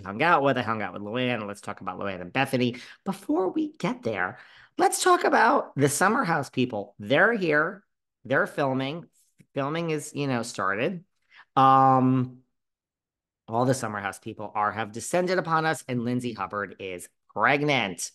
hung out with. I hung out with Luann. Let's talk about Luann and Bethenny. Before we get there, let's talk about the Summer House people. They're here. They're filming. Filming is, started. Um, all the Summer House people have descended upon us, and Lindsay Hubbard is pregnant.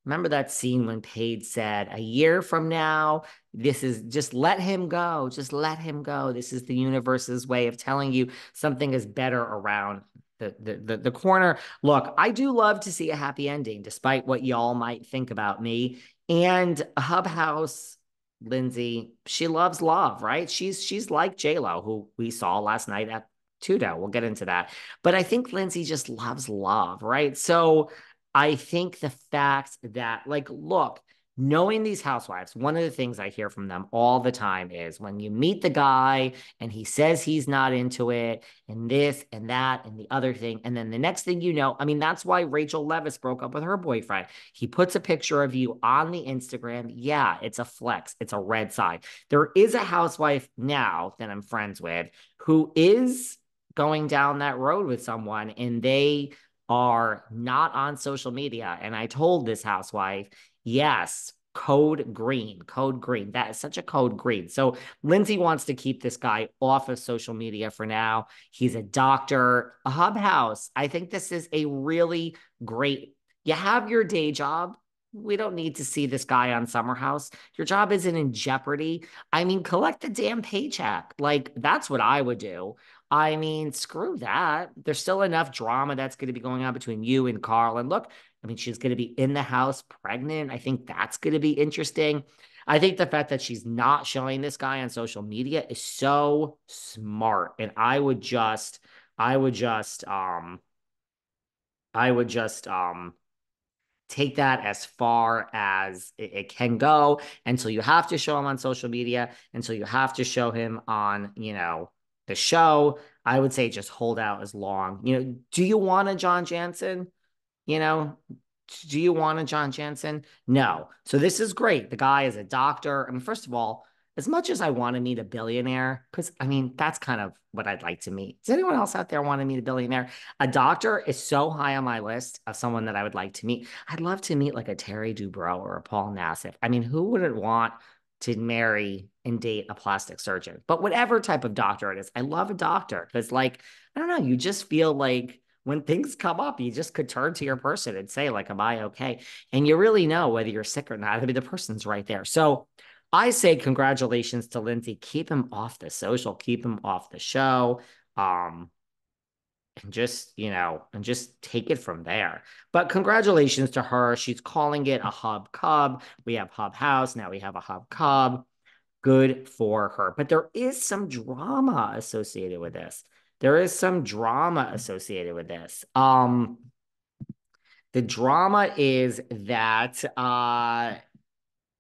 Remember that scene when Paige said, a year from now, this is just let him go. Just let him go. This is the universe's way of telling you something is better around the corner. Look, I do love to see a happy ending, despite what y'all might think about me. And Hub House, Lindsay, she loves love, right? She's like J-Lo, who we saw last night at Tudo. We'll get into that. But I think Lindsay just loves love, right? So I think the fact that, like, look, knowing these housewives, one of the things I hear from them all the time is when you meet the guy and he says he's not into it, and this and that and the other thing. And then the next thing you know, I mean, that's why Rachel Leviss broke up with her boyfriend. He puts a picture of you on the Instagram. Yeah, it's a flex, it's a red side. There is a housewife now that I'm friends with who is going down that road with someone, and they are not on social media. And I told this housewife, yes, code green, code green. That is such a code green. So Lindsay wants to keep this guy off of social media for now. He's a doctor, a hub house. I think this is a really great, you have your day job. We don't need to see this guy on Summer House. Your job isn't in jeopardy. I mean, collect the damn paycheck. Like, that's what I would do. I mean, screw that. There's still enough drama that's going to be going on between you and Carl. And look, I mean, she's going to be in the house pregnant. I think that's going to be interesting. I think the fact that she's not showing this guy on social media is so smart. And I would just, I would just, take that as far as it can go until you have to show him on social media, until you have to show him on, the show. I would say just hold out as long. Do you want a John Jansen? You know, do you want a John Jansen? No. So this is great. The guy is a doctor. I mean, first of all, as much as I want to meet a billionaire, because I mean, that's kind of what I'd like to meet. Does anyone else out there want to meet a billionaire? A doctor is so high on my list of someone that I would like to meet. I'd love to meet like a Terry Dubrow or a Paul Nassif. I mean, who wouldn't want to marry and date a plastic surgeon? But whatever type of doctor it is, I love a doctor because, like, I don't know, you just feel like when things come up, you just could turn to your person and say, like, am I okay? And you really know whether you're sick or not. I mean, the person's right there. So I say congratulations to Lindsay. Keep him off the social, keep him off the show. Um, and just take it from there. But congratulations to her. She's calling it a hub cub. We have hub house. Now we have a hub cub. Good for her. But there is some drama associated with this. There is some drama associated with this. The drama is that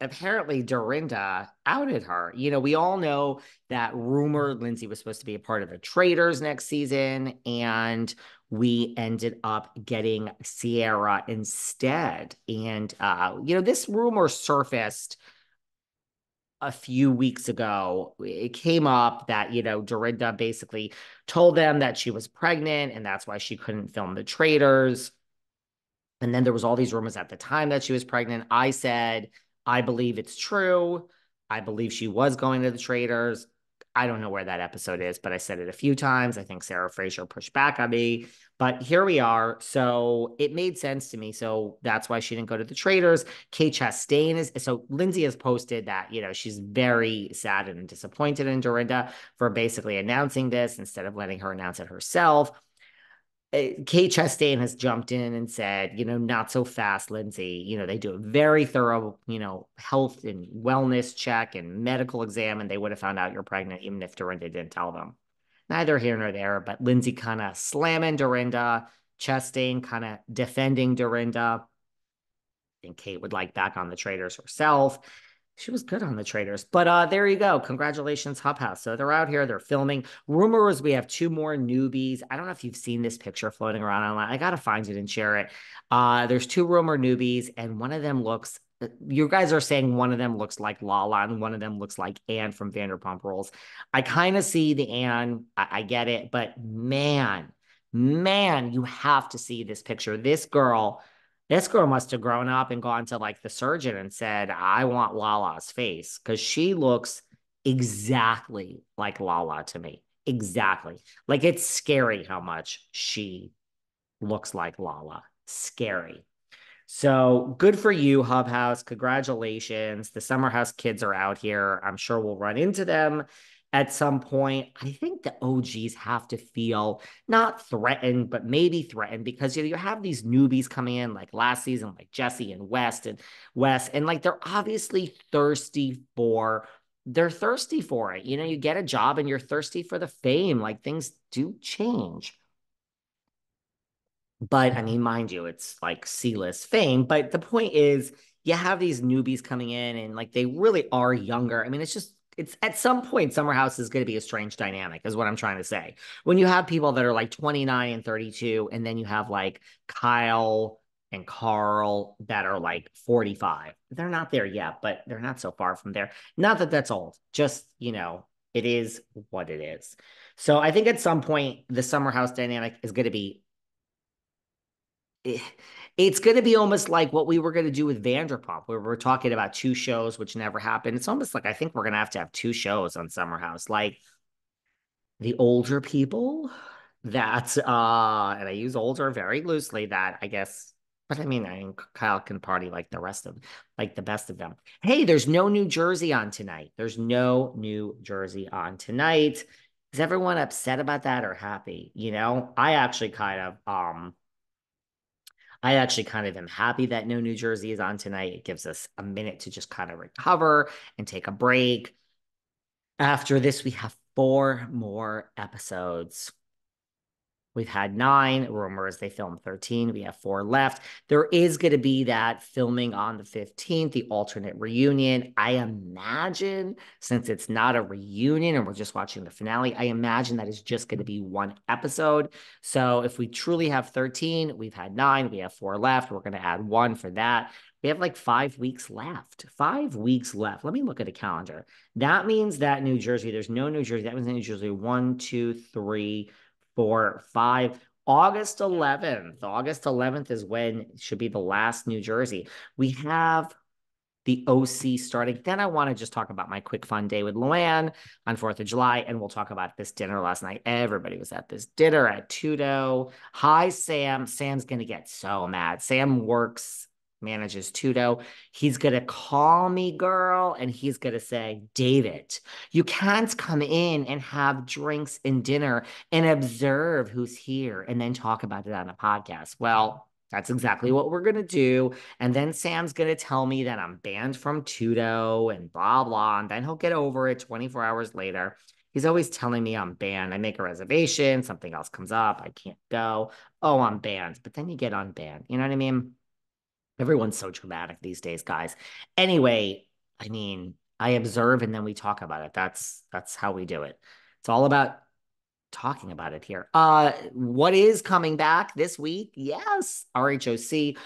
apparently Dorinda outed her. We all know that rumor Lindsay was supposed to be a part of the Traitors next season, and we ended up getting Sierra instead. And this rumor surfaced a few weeks ago. It came up that, Dorinda basically told them that she was pregnant and that's why she couldn't film the Traitors. And then there was all these rumors at the time that she was pregnant. I said, I believe it's true. I believe she was going to the Traitors. I don't know where that episode is, but I said it a few times. I think Sarah Fraser pushed back on me, but here we are. So it made sense to me. So that's why she didn't go to the Traitors. Kate Chastain so Lindsay has posted that, she's very sad and disappointed in Dorinda for basically announcing this instead of letting her announce it herself. Kate Chastain has jumped in and said, not so fast, Lindsay. They do a very thorough, health and wellness check and medical exam, and they would have found out you're pregnant even if Dorinda didn't tell them. Neither here nor there, but Lindsay kind of slamming Dorinda, Chastain kind of defending Dorinda. I think Kate would like back on the Traitors herself. She was good on the Traitors. But there you go. Congratulations, Hub House. So they're out here. They're filming. Rumor is we have two more newbies. I don't know if you've seen this picture floating around online. I got to find it and share it. There's two rumor newbies, and one of them looks you guys are saying one of them looks like Lala and one of them looks like Anne from Vanderpump Rules. I kind of see the Anne. I get it. But man, Man, you have to see this picture. This girl must have grown up and gone to like the surgeon and said, I want Lala's face because she looks exactly like Lala to me. Exactly. Like it's scary how much she looks like Lala. Scary. So good for you, Hub House. Congratulations. The Summer House kids are out here. I'm sure we'll run into them at some point. I think the OGs have to feel not threatened, but maybe threatened because you have these newbies coming in like last season, like Jesse and Wes, and like they're obviously thirsty for it. You get a job and you're thirsty for the fame. Like things do change. But I mean, mind you, it's like C-list fame. But the point is, you have these newbies coming in and like they really are younger. I mean, it's at some point, Summer House is going to be a strange dynamic, is what I'm trying to say. When you have people that are like 29 and 32, and then you have like Kyle and Carl that are like 45. They're not there yet, but they're not so far from there. Not that that's old, just, it is what it is. So I think at some point, the Summer House dynamic is going to be it's going to be almost like what we were going to do with Vanderpump, where we're talking about two shows, which never happened. It's almost like I think we're going to have two shows on Summer House, like the older people that, and I use older very loosely, that I guess, but I mean, Kyle can party like like the best of them. Hey, there's no New Jersey on tonight. There's no New Jersey on tonight. Is everyone upset about that or happy? I actually kind of am happy that no New Jersey is on tonight. It gives us a minute to just kind of recover and take a break. After this, we have four more episodes. We've had 9 rumors. They filmed 13. We have 4 left. There is going to be that filming on the 15th, the alternate reunion. I imagine, since it's not a reunion and we're just watching the finale, I imagine that is just going to be one episode. So if we truly have 13, we've had 9, we have 4 left. We're going to add 1 for that. We have like 5 weeks left. 5 weeks left. Let me look at the calendar. That means that New Jersey, there's no New Jersey. That means New Jersey, 1, 2, 3, 4, 5. August 11th. August 11th is when it should be the last New Jersey. We have the OC starting. Then I want to just talk about my quick fun day with Luann on 4th of July, and we'll talk about this dinner last night. Everybody was at this dinner at Tudo. Hi, Sam. Sam's going to get so mad. Sam manages Tudo. He's going to call me, girl, and he's going to say, David, you can't come in and have drinks and dinner and observe who's here and then talk about it on a podcast. Well, that's exactly what we're going to do. And then Sam's going to tell me that I'm banned from Tudo and blah, blah. And then he'll get over it 24 hours later. He's always telling me I'm banned. I make a reservation, something else comes up, I can't go. Oh, I'm banned. But then you get unbanned. You know what I mean? Everyone's so dramatic these days, guys. Anyway, I mean, I observe and then we talk about it. That's how we do it. It's all about talking about it here. What is coming back this week? Yes, RHOC.